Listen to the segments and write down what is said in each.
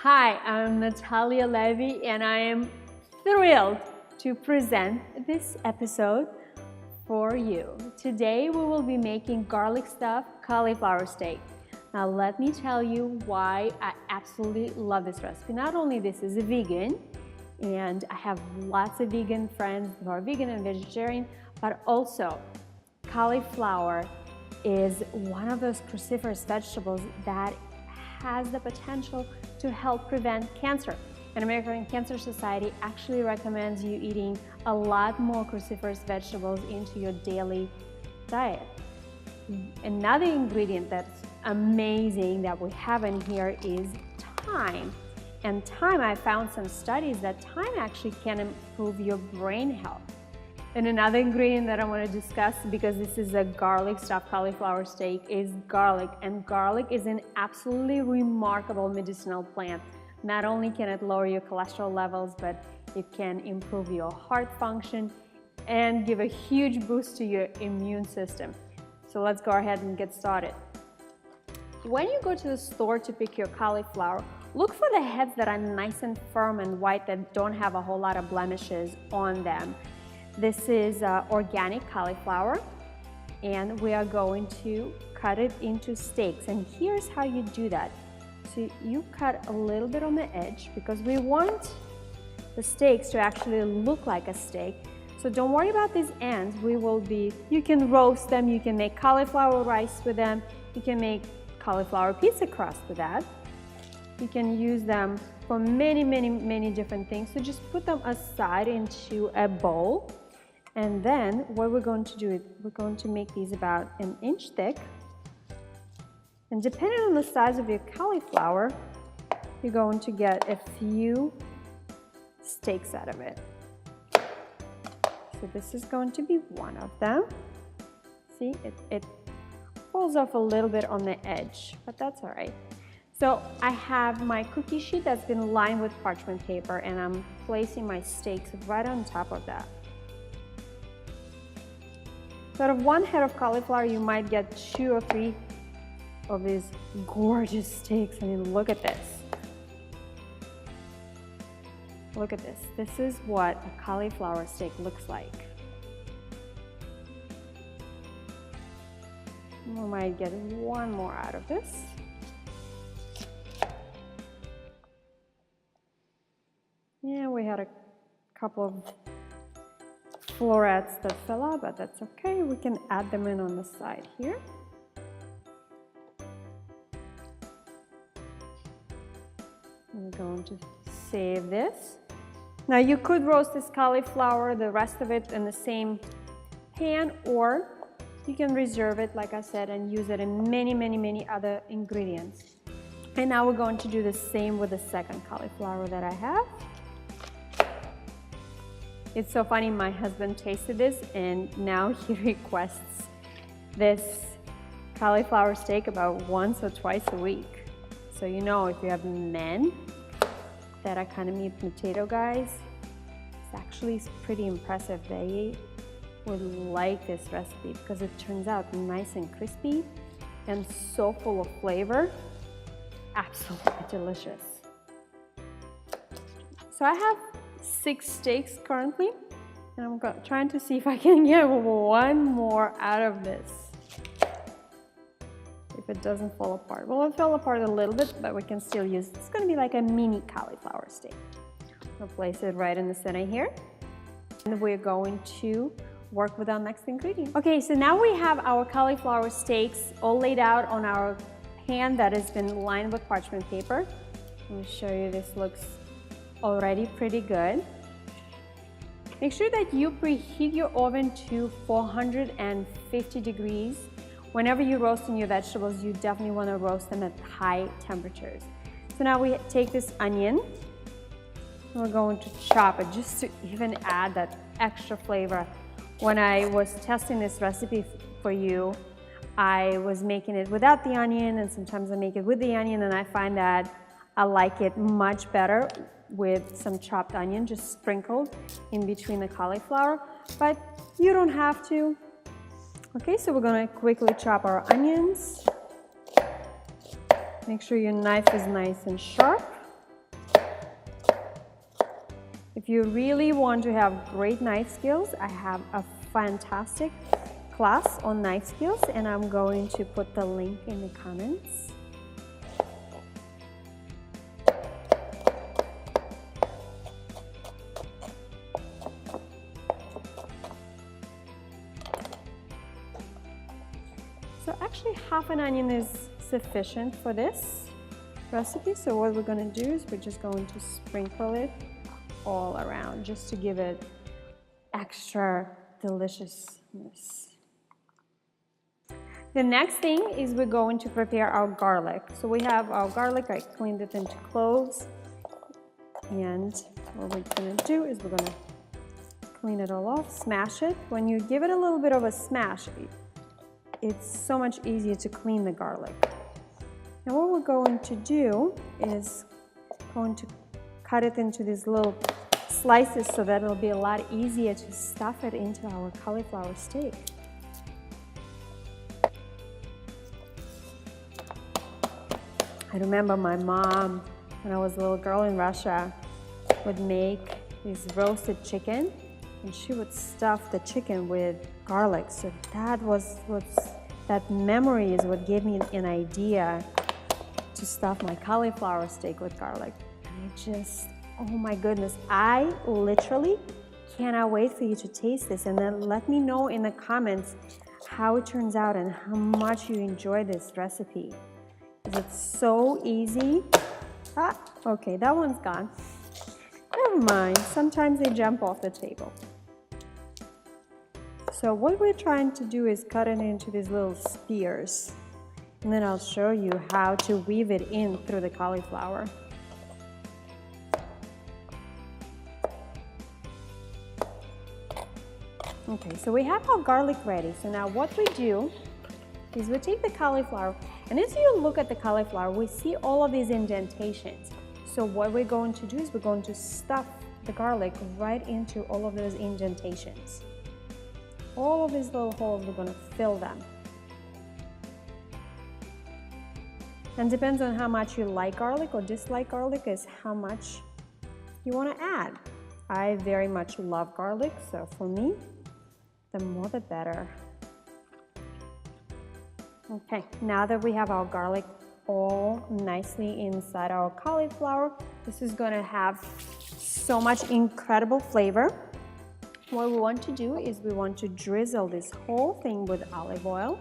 Hi, I'm Natalia Levy and I am thrilled to present this episode for you. Today we will be making garlic stuffed cauliflower steak. Now let me tell you why I absolutely love this recipe. Not only this is a vegan, and I have lots of vegan friends who are vegan and vegetarian, but also cauliflower is one of those cruciferous vegetables that has the potential to help prevent cancer. And American Cancer Society actually recommends you eating a lot more cruciferous vegetables into your daily diet. Another ingredient that's amazing that we have in here is thyme. And thyme, I found some studies that thyme actually can improve your brain health. And another ingredient that I want to discuss, because this is a garlic stuffed cauliflower steak, is garlic. And garlic is an absolutely remarkable medicinal plant. Not only can it lower your cholesterol levels, but it can improve your heart function and give a huge boost to your immune system. So let's go ahead and get started. When you go to the store to pick your cauliflower, look for the heads that are nice and firm and white, that don't have a whole lot of blemishes on them. This is organic cauliflower, and we are going to cut it into steaks. And here's how you do that. So you cut a little bit on the edge because we want the steaks to actually look like a steak. So don't worry about these ends. You can roast them, you can make cauliflower rice with them, you can make cauliflower pizza crust with that. You can use them for many different things. So just put them aside into a bowl. And then what we're going to do is we're going to make these about an inch thick. And depending on the size of your cauliflower, you're going to get a few steaks out of it. So this is going to be one of them. See, it falls off a little bit on the edge, but that's all right. So I have my cookie sheet that's been lined with parchment paper, and I'm placing my steaks right on top of that. So out of one head of cauliflower, you might get 2 or 3 of these gorgeous steaks. I mean, look at this. Look at this. This is what a cauliflower steak looks like. We might get one more out of this. Yeah, we had a couple of florets that fell out, but that's okay. We can add them in on the side here. I'm going to save this. Now you could roast this cauliflower, the rest of it in the same pan, or you can reserve it, like I said, and use it in many other ingredients. And now we're going to do the same with the second cauliflower that I have. It's so funny, my husband tasted this and now he requests this cauliflower steak about once or twice a week. So you know, if you have men that are kind of meat and potato guys, it's actually pretty impressive. They would like this recipe because it turns out nice and crispy and so full of flavor. Absolutely delicious. So I have 6 steaks currently, and I'm trying to see if I can get one more out of this. If it doesn't fall apart. Well, it fell apart a little bit, but we can still use it. It's going to be like a mini cauliflower steak. I'll place it right in the center here. And we're going to work with our next ingredient. Okay, so now we have our cauliflower steaks all laid out on our pan that has been lined with parchment paper. Let me show you, this looks already pretty good. Make sure that you preheat your oven to 450 degrees. Whenever you're roasting your vegetables, you definitely want to roast them at high temperatures. So now we take this onion, and we're going to chop it just to even add that extra flavor. When I was testing this recipe for you, I was making it without the onion, and sometimes I make it with the onion, and I find that I like it much better with some chopped onion just sprinkled in between the cauliflower, but you don't have to. Okay, so we're gonna quickly chop our onions. Make sure your knife is nice and sharp. If you really want to have great knife skills, I have a fantastic class on knife skills, and I'm going to put the link in the comments. So actually half an onion is sufficient for this recipe. So what we're going to do is we're just going to sprinkle it all around just to give it extra deliciousness. The next thing is we're going to prepare our garlic. So we have our garlic, I cleaned it into cloves, and what we're going to do is we're going to clean it all off, smash it. When you give it a little bit of a smash, it's so much easier to clean the garlic. Now what we're going to do is going to cut it into these little slices so that it'll be a lot easier to stuff it into our cauliflower steak. I remember my mom, when I was a little girl in Russia, would make this roasted chicken, and she would stuff the chicken with garlic. So that memory is what gave me an idea to stuff my cauliflower steak with garlic. And oh my goodness, I literally cannot wait for you to taste this, and then let me know in the comments how it turns out and how much you enjoy this recipe. It's so easy. Okay, that one's gone. Never mind, sometimes they jump off the table. So what we're trying to do is cut it into these little spears, and then I'll show you how to weave it in through the cauliflower. Okay, so we have our garlic ready. So now what we do is we take the cauliflower, and as you look at the cauliflower, we see all of these indentations. So what we're going to do is we're going to stuff the garlic right into all of those indentations. All of these little holes, we're going to fill them. And depends on how much you like garlic or dislike garlic is how much you want to add. I very much love garlic, so for me, the more the better. Okay, now that we have our garlic all nicely inside our cauliflower, this is going to have so much incredible flavor. What we want to do is we want to drizzle this whole thing with olive oil.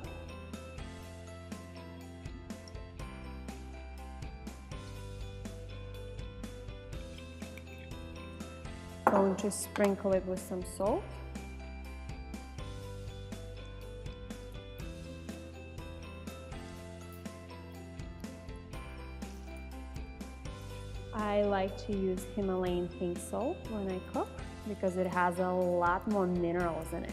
Going to sprinkle it with some salt. I like to use Himalayan pink salt when I cook because it has a lot more minerals in it.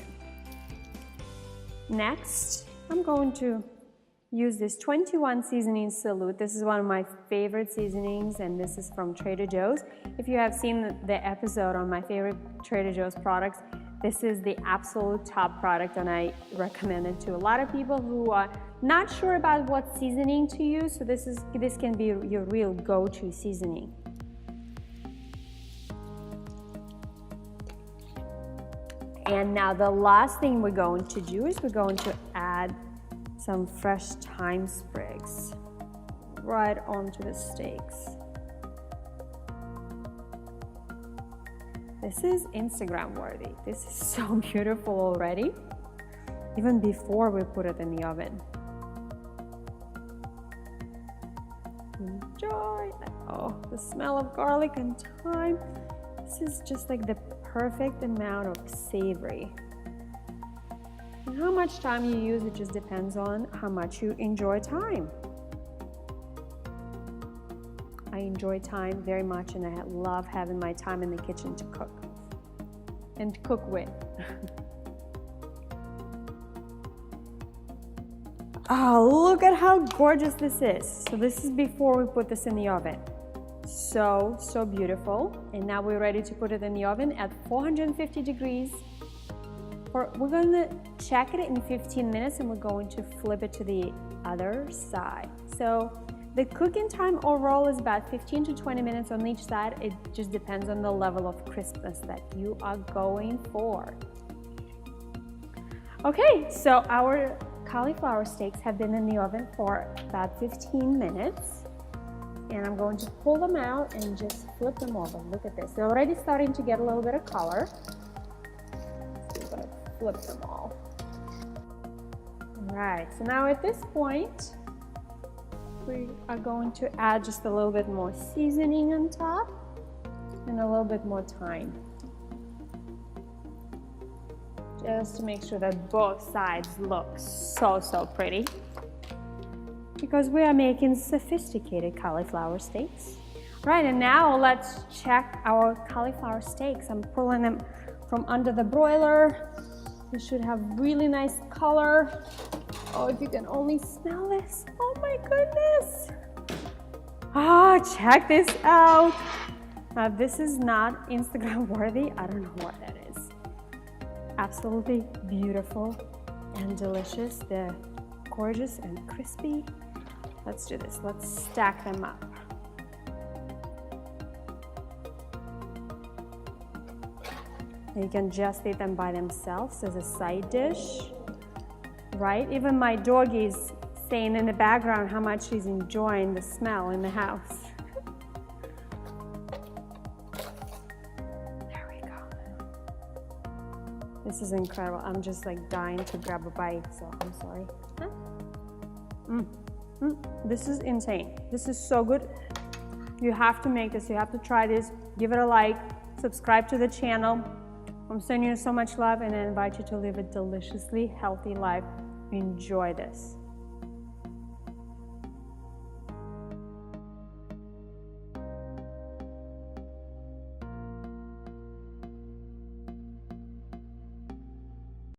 Next, I'm going to use this 21 seasoning salute. This is one of my favorite seasonings, and this is from Trader Joe's. If you have seen the episode on my favorite Trader Joe's products, this is the absolute top product, and I recommend it to a lot of people who are not sure about what seasoning to use. So this can be your real go-to seasoning. And now the last thing we're going to do is we're going to add some fresh thyme sprigs right onto the steaks. This is Instagram worthy. This is so beautiful already, even before we put it in the oven. Enjoy! Oh, the smell of garlic and thyme. This is just like the perfect amount of savory. And how much thyme you use, it just depends on how much you enjoy thyme. I enjoy thyme very much, and I love having my thyme in the kitchen to cook and cook with. Oh, look at how gorgeous this is. So this is before we put this in the oven. So beautiful. And now we're ready to put it in the oven at 450 degrees. We're going to check it in 15 minutes, and we're going to flip it to the other side. So The cooking time overall is about 15 to 20 minutes on each side. It just depends on the level of crispness that you are going for. Okay, so our cauliflower steaks have been in the oven for about 15 minutes. And I'm going to pull them out and just flip them over. Look at this. They're already starting to get a little bit of color. So I'm going to flip them all. All right, so now at this point, we are going to add just a little bit more seasoning on top and a little bit more thyme. Just to make sure that both sides look so pretty. Because we are making sophisticated cauliflower steaks. Right, and now let's check our cauliflower steaks. I'm pulling them from under the broiler. They should have really nice color. Oh, if you can only smell this. Oh my goodness. Ah, check this out. Now this is not Instagram worthy. I don't know what that is. Absolutely beautiful and delicious. They're gorgeous and crispy. Let's do this. Let's stack them up. You can just eat them by themselves as a side dish, right? Even my doggy's saying in the background how much she's enjoying the smell in the house. There we go. This is incredible. I'm just like dying to grab a bite, so I'm sorry. This is insane. This is so good. You have to make this. You have to try this. Give it a like. Subscribe to the channel. I'm sending you so much love and I invite you to live a deliciously healthy life. Enjoy this.